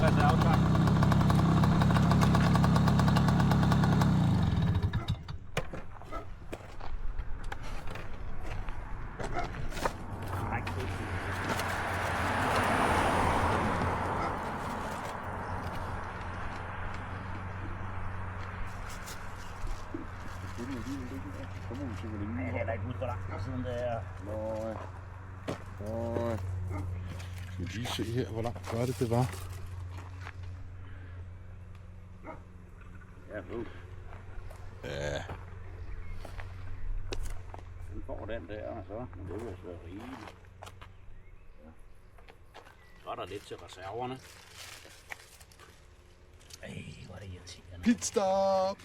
reservetank. Nej, det er da ikke ud for langt siden det er. Skal vi lige se her, hvor langt var det var? Ja, nu. Ja. Den får den der, og så. Men det vil altså være rigeligt. Ja. Så er der lidt til reserverne. Ej, hvor er det irriterende. Pitstop!